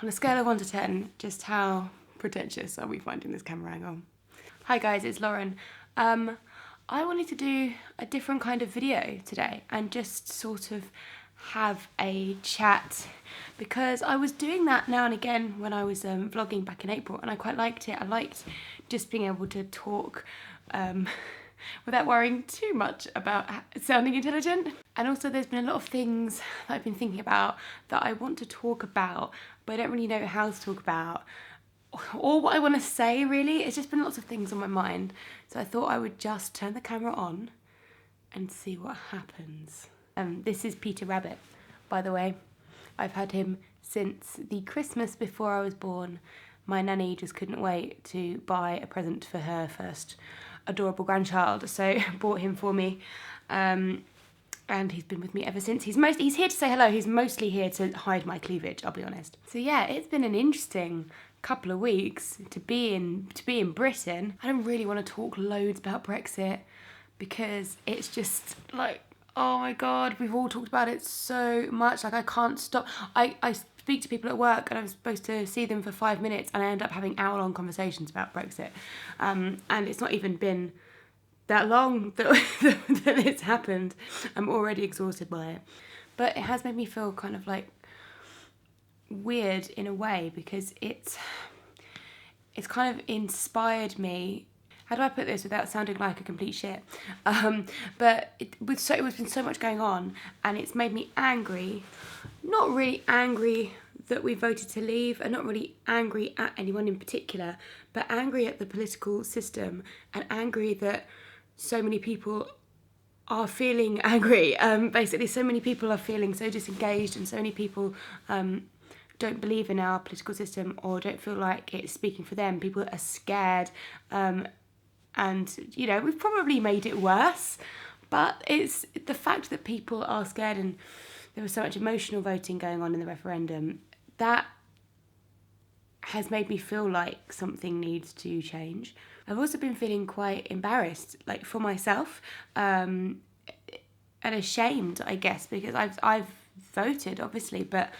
On a scale of 1 to 10, just how pretentious are we finding this camera angle? Hi guys, it's Lauren. I wanted to do a different kind of video today and just sort of have a chat, because I was doing that now and again when I was vlogging back in April, and I quite liked it. I liked just being able to talk without worrying too much about sounding intelligent. And also there's been a lot of things that I've been thinking about that I want to talk about, but I don't really know how to talk about or what I want to say really. It's just been lots of things on my mind. So I thought I would just turn the camera on and see what happens. This is Peter Rabbit, by the way. I've had him since the Christmas before I was born. My nanny just couldn't wait to buy a present for her first adorable grandchild, so bought him for me. And he's been with me ever since. He's here to say hello. He's mostly here to hide my cleavage, I'll be honest. So yeah, it's been an interesting couple of weeks to be in Britain. I don't really want to talk loads about Brexit because it's just like, oh my god, we've all talked about it so much. Like I can't stop. I speak to people at work and I'm supposed to see them for 5 minutes and I end up having hour-long conversations about Brexit. And it's not even been that long that it's happened. I'm already exhausted by it. But it has made me feel kind of like weird in a way, because it's kind of inspired me. How do I put this without sounding like a complete shit? But it was been so much going on, and it's made me angry. Not really angry that we voted to leave, and not really angry at anyone in particular, but angry at the political system, and angry that so many people are feeling angry. Basically, so many people are feeling so disengaged, and so many people don't believe in our political system or don't feel like it's speaking for them. People are scared. And, you know, we've probably made it worse, but it's the fact that people are scared, and there was so much emotional voting going on in the referendum, that has made me feel like something needs to change. I've also been feeling quite embarrassed, like for myself, and ashamed, I guess, because I've voted, obviously, but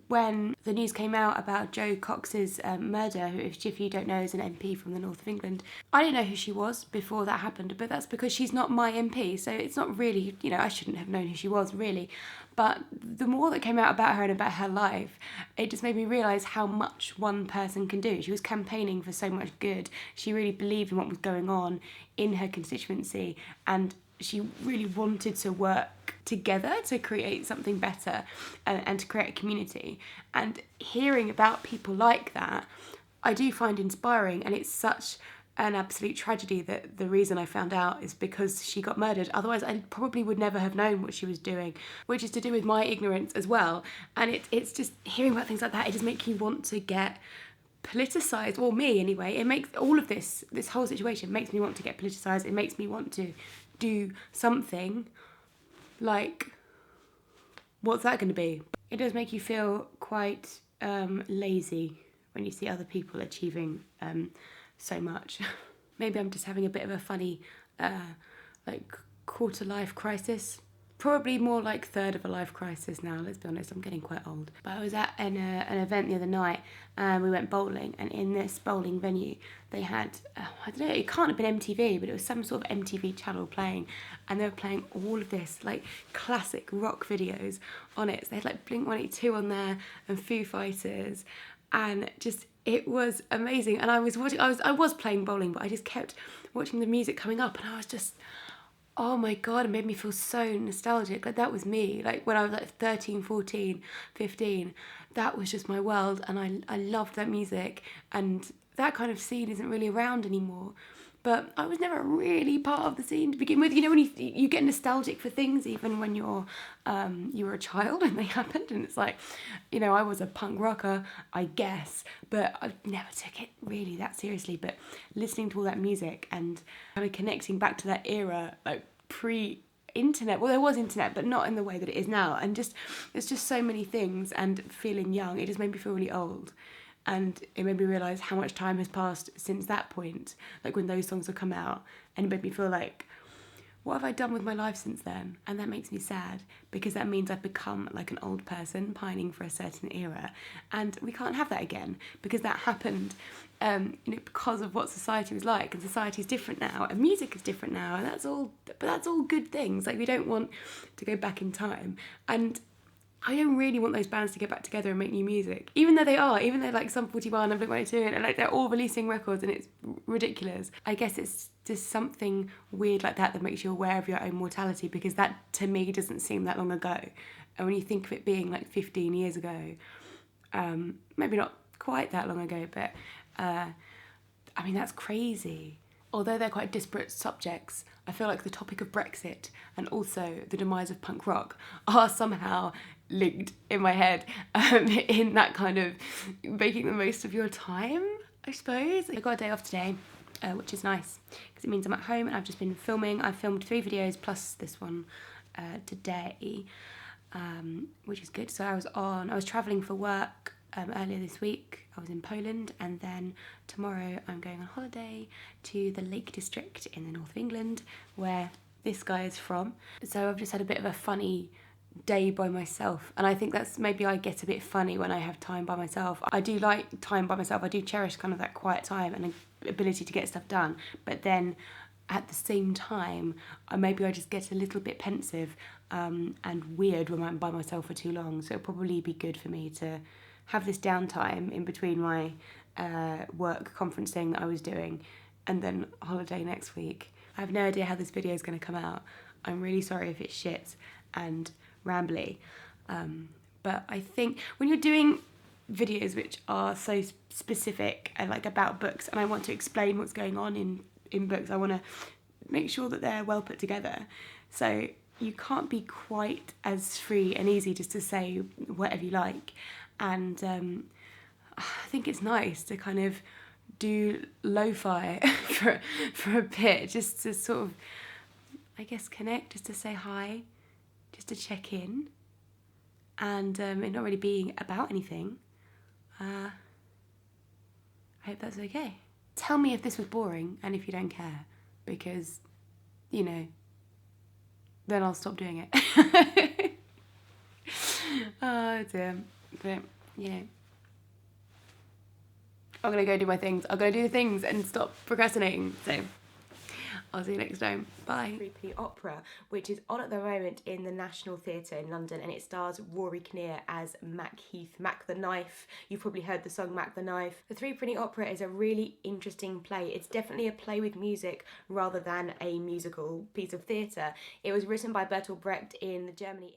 when the news came out about Jo Cox's murder, who, if you don't know, is an MP from the north of England, I didn't know who she was before that happened, but that's because she's not my MP, so it's not really, you know, I shouldn't have known who she was, really. But the more that came out about her and about her life, it just made me realise how much one person can do. She was campaigning for so much good. She really believed in what was going on in her constituency, and she really wanted to work together to create something better and to create a community. And hearing about people like that, I do find inspiring, and it's such an absolute tragedy that the reason I found out is because she got murdered. Otherwise, I probably would never have known what she was doing, which is to do with my ignorance as well. And it's just hearing about things like that, it just makes you want to get politicised, or me anyway. It makes all of this whole situation makes me want to get politicised. It makes me want to do something. Like, what's that going to be? It does make you feel quite lazy when you see other people achieving so much. Maybe I'm just having a bit of a funny like quarter life crisis. Probably more like third of a life crisis now, let's be honest. I'm getting quite old. But I was at an event the other night, and we went bowling, and in this bowling venue they had, I don't know, it can't have been MTV, but it was some sort of MTV channel playing, and they were playing all of this like classic rock videos on it. So they had like Blink-182 on there and Foo Fighters, and just, it was amazing. And I was playing bowling, but I just kept watching the music coming up, and I was just, oh my god, it made me feel so nostalgic. Like, that was me, like when I was like 13, 14, 15, that was just my world, and I loved that music, and that kind of scene isn't really around anymore. But I was never really part of the scene to begin with. You know, when you get nostalgic for things even when you were a child and they happened, and it's like, you know, I was a punk rocker, I guess, but I never took it really that seriously. But listening to all that music and kind of connecting back to that era, like pre-internet, well, there was internet, but not in the way that it is now, and just, it's just so many things, and feeling young, it just made me feel really old. And it made me realise how much time has passed since that point, like when those songs have come out, and it made me feel like what have I done with my life since then? And that makes me sad, because that means I've become like an old person pining for a certain era, and we can't have that again, because that happened because of what society was like, and society is different now, and music is different now, and that's all good things. Like, we don't want to go back in time, and I don't really want those bands to get back together and make new music, even though like Sum 41 and Blink-182 and like they're all releasing records, and it's ridiculous. I guess it's just something weird like that makes you aware of your own mortality, because that to me doesn't seem that long ago. And when you think of it being like 15 years ago, maybe not quite that long ago, but I mean, that's crazy. Although they're quite disparate subjects, I feel like the topic of Brexit and also the demise of punk rock are somehow linked in my head, in that kind of making the most of your time, I suppose. I got a day off today, which is nice, because it means I'm at home and I've just been filming. I filmed 3 videos plus this one today, which is good. So I was travelling for work earlier this week. I was in Poland, and then tomorrow I'm going on holiday to the Lake District in the north of England, where this guy is from. So I've just had a bit of a funny day by myself, and I think that's maybe I get a bit funny when I have time by myself. I do like time by myself. I do cherish kind of that quiet time and ability to get stuff done, but then at the same time maybe I just get a little bit pensive and weird when I'm by myself for too long. So it'll probably be good for me to have this downtime in between my work conference thing that I was doing and then holiday next week. I have no idea how this video is going to come out. I'm really sorry if it's shit and rambly, but I think when you're doing videos which are so specific and like about books, and I want to explain what's going on in books, I want to make sure that they're well put together. So you can't be quite as free and easy just to say whatever you like. And I think it's nice to kind of do lo-fi for a bit, just to sort of, I guess, connect, just to say hi, just to check in, and it not really being about anything. I hope that's okay. Tell me if this was boring and if you don't care, because, you know, then I'll stop doing it. Oh dear. But, you know, I'm going to go do my things. I'm going to do the things and stop procrastinating. So I'll see you next time. Bye. Three-penny Opera, which is on at the moment in the National Theatre in London, and it stars Rory Kinnear as Mac Heath, Mac the Knife. You've probably heard the song Mac the Knife. The Three-penny Opera is a really interesting play. It's definitely a play with music rather than a musical piece of theatre. It was written by Bertolt Brecht in Germany.